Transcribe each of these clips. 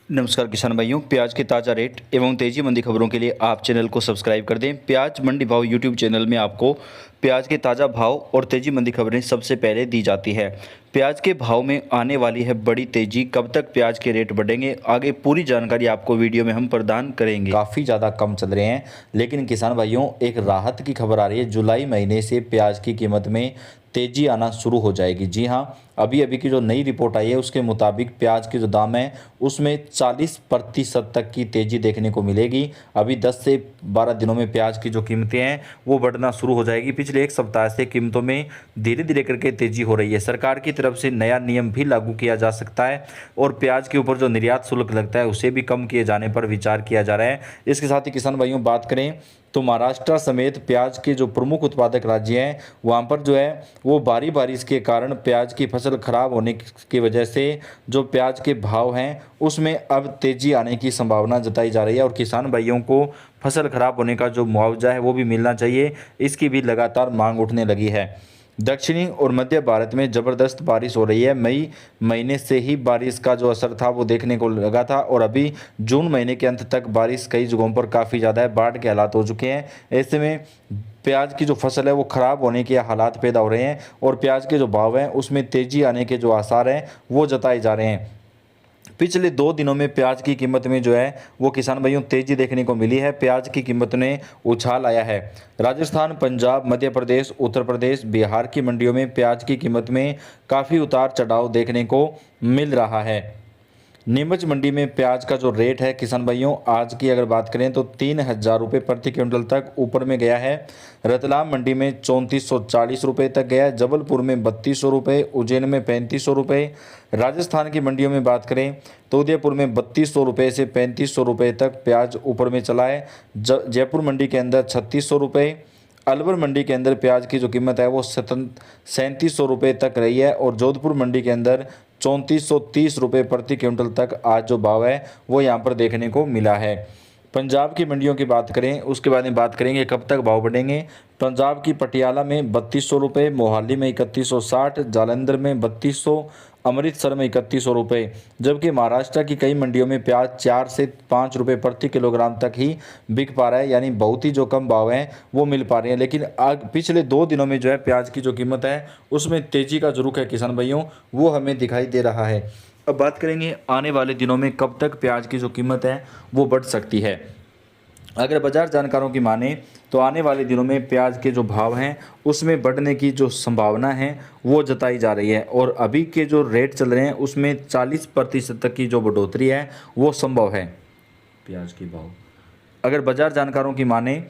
नमस्कार किसान भाइयों, प्याज के ताज़ा रेट एवं तेज़ी मंदी खबरों के लिए आप चैनल को सब्सक्राइब कर दें। प्याज मंडी भाव यूट्यूब चैनल में आपको प्याज के ताज़ा भाव और तेज़ी मंदी खबरें सबसे पहले दी जाती है। प्याज के भाव में आने वाली है बड़ी तेज़ी, कब तक प्याज के रेट बढ़ेंगे, आगे पूरी जानकारी आपको वीडियो में हम प्रदान करेंगे। काफ़ी ज़्यादा कम चल रहे हैं, लेकिन किसान भाइयों एक राहत की खबर आ रही है। जुलाई महीने से प्याज की कीमत में तेज़ी आना शुरू हो जाएगी। जी हाँ, अभी अभी की जो नई रिपोर्ट आई है उसके मुताबिक प्याज के जो दाम है उसमें 40% तक की तेज़ी देखने को मिलेगी। अभी 10 से 12 दिनों में प्याज की जो कीमतें हैं वो बढ़ना शुरू हो जाएगी। पिछले एक सप्ताह से कीमतों में धीरे धीरे करके तेज़ी हो रही है। सरकार की तरफ से नया नियम भी लागू किया जा सकता है और प्याज के ऊपर जो निर्यात शुल्क लगता है उसे भी कम किए जाने पर विचार किया जा रहा है। इसके साथ ही किसान भाइयों बात करें तो महाराष्ट्र समेत प्याज के जो प्रमुख उत्पादक राज्य हैं वहाँ पर जो है वो भारी बारिश के कारण प्याज की फसल खराब होने की वजह से जो प्याज के भाव हैं उसमें अब तेज़ी आने की संभावना जताई जा रही है और किसान भाइयों को फसल खराब होने का जो मुआवजा है वो भी मिलना चाहिए, इसकी भी लगातार मांग उठने लगी है। दक्षिणी और मध्य भारत में ज़बरदस्त बारिश हो रही है। मई महीने से ही बारिश का जो असर था वो देखने को लगा था और अभी जून महीने के अंत तक बारिश कई जगहों पर काफ़ी ज़्यादा है, बाढ़ के हालात हो चुके हैं। ऐसे में प्याज की जो फसल है वो ख़राब होने के हालात पैदा हो रहे हैं और प्याज के जो भाव हैं उसमें तेज़ी आने के जो आसार हैं वो जताए जा रहे हैं। पिछले 2 दिनों में प्याज की कीमत में जो है वो किसान भाइयों तेज़ी देखने को मिली है। प्याज की कीमत में उछाल आया है। राजस्थान, पंजाब, मध्य प्रदेश, उत्तर प्रदेश, बिहार की मंडियों में प्याज की कीमत में काफ़ी उतार चढ़ाव देखने को मिल रहा है। नीमच मंडी में प्याज का जो रेट है किसान भाइयों आज की अगर बात करें तो 3,000 रुपये प्रति क्विंटल तक ऊपर में गया है। रतलाम मंडी में 3440 रुपये तक गया है। जबलपुर में 3200 रुपये, उज्जैन में 3500 रुपये। राजस्थान की मंडियों में बात करें तो उदयपुर में 3200 रुपये से 3500 रुपये तक प्याज ऊपर में चला है। जयपुर मंडी के अंदर 3600 रुपये। अलवर मंडी के अंदर प्याज की जो कीमत है वो 3700 रुपये तक रही है और जोधपुर मंडी के अंदर 3430 रुपये प्रति क्विंटल तक आज जो भाव है वो यहाँ पर देखने को मिला है। पंजाब की मंडियों की बात करें उसके बाद में बात करेंगे कब तक भाव बढ़ेंगे। पंजाब की पटियाला में 3200 रुपये, मोहाली में 3160, जालंधर में 3200, अमृतसर में 3100 रुपये। जबकि महाराष्ट्र की कई मंडियों में प्याज 4 से 5 रुपये प्रति किलोग्राम तक ही बिक पा रहा है, यानी बहुत ही जो कम भाव हैं वो मिल पा रहे हैं। लेकिन पिछले 2 दिनों में जो है प्याज की जो कीमत है उसमें तेज़ी का जो रुख है किसान भाइयों वो हमें दिखाई दे रहा है। अब बात करेंगे आने वाले दिनों में कब तक प्याज की जो कीमत है वो बढ़ सकती है। अगर बाजार जानकारों की माने तो आने वाले दिनों में प्याज के जो भाव हैं उसमें बढ़ने की जो संभावना है वो जताई जा रही है और अभी के जो रेट चल रहे हैं उसमें 40% तक की जो बढ़ोतरी है वो संभव है। प्याज के भाव अगर बाजार जानकारों की माने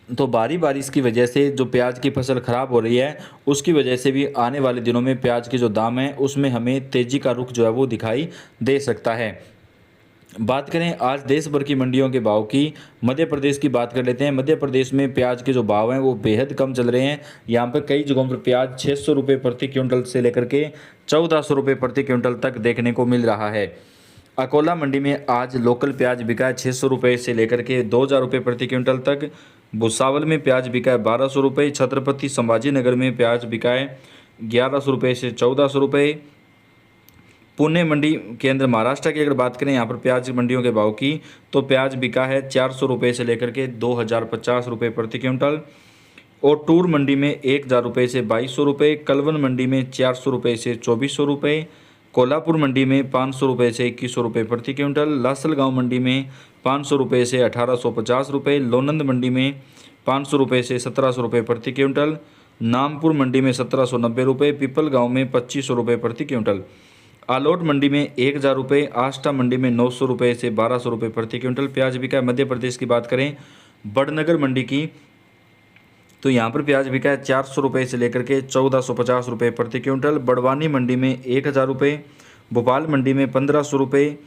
तो भारी बारिश की वजह से जो प्याज की फसल ख़राब हो रही है उसकी वजह से भी आने वाले दिनों में प्याज के जो दाम हैं उसमें हमें तेज़ी का रुख जो है वो दिखाई दे सकता है। बात करें आज देश भर की मंडियों के भाव की, मध्य प्रदेश की बात कर लेते हैं। मध्य प्रदेश में प्याज के जो भाव हैं वो बेहद कम चल रहे हैं। यहाँ पर कई जगहों पर प्याज 600 रुपये प्रति क्विंटल से लेकर के 1400 रुपये प्रति क्विंटल तक देखने को मिल रहा है। अकोला मंडी में आज लोकल प्याज बिका है 600 रुपये से लेकर के 2000 रुपये प्रति क्विंटल तक। भुसावल में प्याज बिका है 1200 रुपये। छत्रपति संभाजी नगर में प्याज बिका है 1100 रुपये से 1400 रुपये। पुणे मंडी के अंदर महाराष्ट्र की अगर बात करें यहाँ पर प्याज मंडियों के भाव की तो प्याज बिका है 400 रुपये से लेकर के 2050 रुपये प्रति क्विंटल। और टूर मंडी में 1000 रुपये से 2200 रुपये। कलवन मंडी में 400 रुपये से 2400 रुपये। कोल्हापुर मंडी में 500 रुपये से 2100 रुपये प्रति क्विंटल। लासलगांव मंडी में 500 रुपये से 1850 रुपये। लोनंद मंडी में 500 रुपये से 1700 रुपये प्रति क्विंटल। नामपुर मंडी में 1790 रुपये। पीपल गाँव में 2500 रुपये प्रति क्विंटल। आलोट मंडी में 1000 रुपये। आष्टा मंडी में 900 रुपये से 1200 रुपये प्रति क्विंटल प्याज बिका है। मध्य प्रदेश की बात करें बड़नगर मंडी की तो यहाँ पर प्याज बिका है 400 रुपये से लेकर के 1450 रुपये प्रति क्विंटल। बड़वानी मंडी में 1000 रुपये। भोपाल मंडी में 1500 रुपये।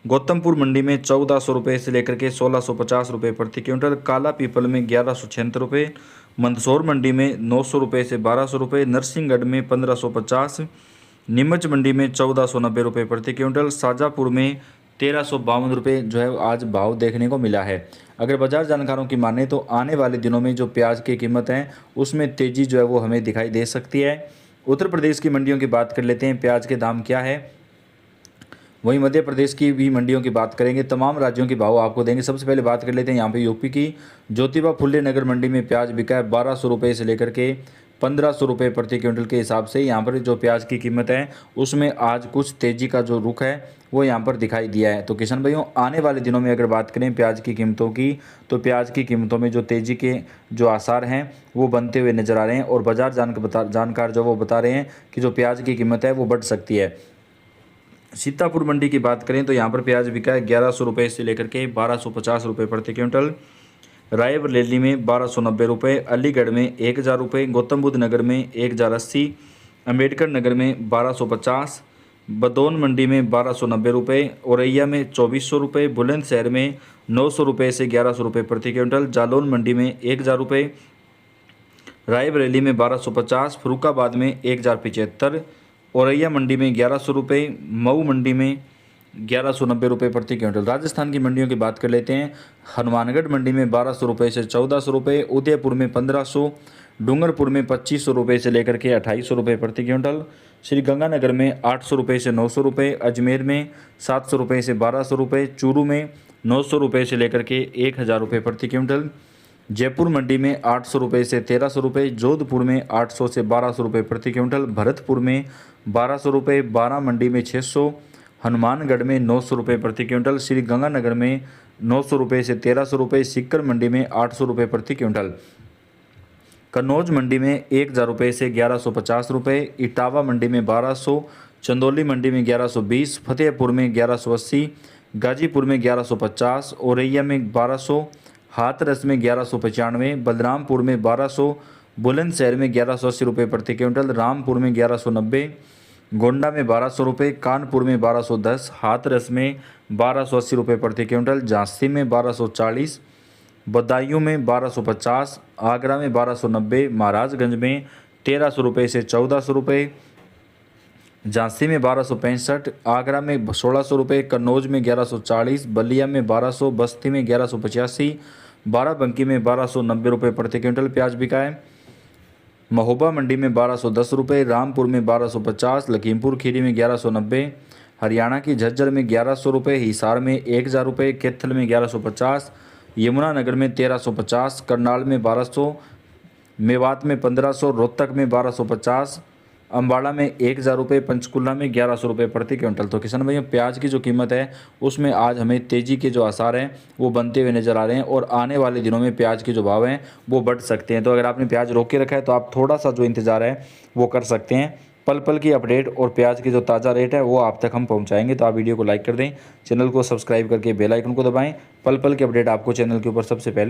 गौतमपुर मंडी में 1400 रुपये से लेकर के 1650 रुपये प्रति क्विंटल। काला पीपल में 1176 रुपये। मंदसौर मंडी में 900 रुपये से 1200 रुपये। नरसिंहगढ़ में 1550। नीमच मंडी में 1490 रुपये प्रति क्विंटल। शाजापुर में 1352 रुपये जो है आज भाव देखने को मिला है। अगर बाजार जानकारों की माने तो आने वाले दिनों में जो प्याज की कीमत है उसमें तेज़ी जो है वो हमें दिखाई दे सकती है। उत्तर प्रदेश की मंडियों की बात कर लेते हैं, प्याज के दाम क्या है। वहीं मध्य प्रदेश की भी मंडियों की बात करेंगे, तमाम राज्यों के भाव आपको देंगे। सबसे पहले बात कर लेते हैं यहाँ पे यूपी की। ज्योतिबा फुले नगर मंडी में प्याज बिका है 1200 रुपये से लेकर के 1500 रुपये प्रति क्विंटल के हिसाब से। यहाँ पर जो प्याज की कीमत है उसमें आज कुछ तेजी का जो रुख है वो यहाँ पर दिखाई दिया है। तो किसान भाइयों, आने वाले दिनों में अगर बात करें प्याज की कीमतों की, तो प्याज की कीमतों में जो तेजी के जो आसार हैं वो बनते हुए नजर आ रहे हैं और बाजार जानकार जो वो बता रहे हैं कि जो प्याज की कीमत है वो बढ़ सकती है। सीतापुर मंडी की बात करें तो यहाँ पर प्याज बिका है 1100 रुपये से लेकर के 1250 रुपये प्रति क्विंटल। रायबरेली में 1290 रुपये, अलीगढ़ में 1000 रुपये, गौतम बुद्ध नगर में 1080, अम्बेडकर नगर में 1250, बदौन मंडी में 1290 रुपये, औरैया में 2400 रुपये, बुलंदशहर में 900 रुपये से 1100 रुपये प्रति क्विंटल, जालौन मंडी में 1000 रुपये, रायबरेली में 1250, फरुखाबाद में 1075, औरैया मंडी में 1100 रुपये, मऊ मंडी में 1190 रुपये प्रति क्विंटल। राजस्थान की मंडियों की बात कर लेते हैं। हनुमानगढ़ मंडी में 1200 रुपये से 1400 रुपये, उदयपुर में 1500, डूंगरपुर में 2500 रुपये से लेकर के 2800 रुपये प्रति क्विंटल, श्री गंगानगर में 800 रुपये से 900 रुपये, अजमेर में 700 रुपये से 1200 रुपये, चूरू में 900 रुपये से लेकर के 1000 रुपये प्रति क्विंटल, जयपुर मंडी में 800 रुपये से 1300 रुपये, जोधपुर में 800 से 1200 रुपये प्रति क्विंटल, भरतपुर में 1200 रुपये, बारा मंडी में 600, हनुमानगढ़ में 900 रुपये प्रति क्विंटल, श्री गंगानगर में 900 रुपये से 1300 रुपये, सीकर मंडी में 800 रुपये प्रति क्विंटल, कन्नौज मंडी में 1000 रुपये से 1150 रुपये, इटावा मंडी में 1200, चंदौली मंडी में 1120, फतेहपुर में 1180, गाजीपुर में 1150, औरैया में 1200, हाथरस में 1195, बलरामपुर में 1200, बुलंदशहर में 1180 रुपये प्रति क्विंटल, रामपुर में 1190, गोंडा में 1200 रुपये, कानपुर में 1210, हाथरस में 1280 रुपये प्रति क्विंटल, झांसी में 1240, बदायूं में 1250, आगरा में 1290, महाराजगंज में 1300 रुपये से 1400 रुपये, झांसी में 1265, आगरा में 1600 रुपये, कन्नौज में 1140, बलिया में 1200, बस्ती में 1185, बाराबंकी में 1290 रुपये प्रति क्विंटल प्याज बिका है। महोबा मंडी में 1210 रुपये, रामपुर में 1250, लखीमपुर खीरी में 1190, हरियाणा की झज्जर में 1100 रुपये, हिसार में 1000 रुपये, कैथल में 1150, यमुनानगर में 1350, करनाल में 1200, मेवात में 1500, रोहतक में 1250, अम्बाड़ा में 1000 रुपये, पंचकुला में 1100 रुपये प्रति क्विंटल। तो किसान भाइयों, प्याज की जो कीमत है उसमें आज हमें तेज़ी के जो आसार हैं वो बनते हुए नज़र आ रहे हैं और आने वाले दिनों में प्याज के जो भाव हैं वो बढ़ सकते हैं। तो अगर आपने प्याज रोक के रखा है तो आप थोड़ा सा जो इंतज़ार है वो कर सकते हैं। पल पल की अपडेट और प्याज की जो ताज़ा रेट है वो आप तक हम पहुंचाएंगे। तो आप वीडियो को लाइक कर दें, चैनल को सब्सक्राइब करके बेल आइकन को दबाएं। पल पल की अपडेट आपको चैनल के ऊपर सबसे पहले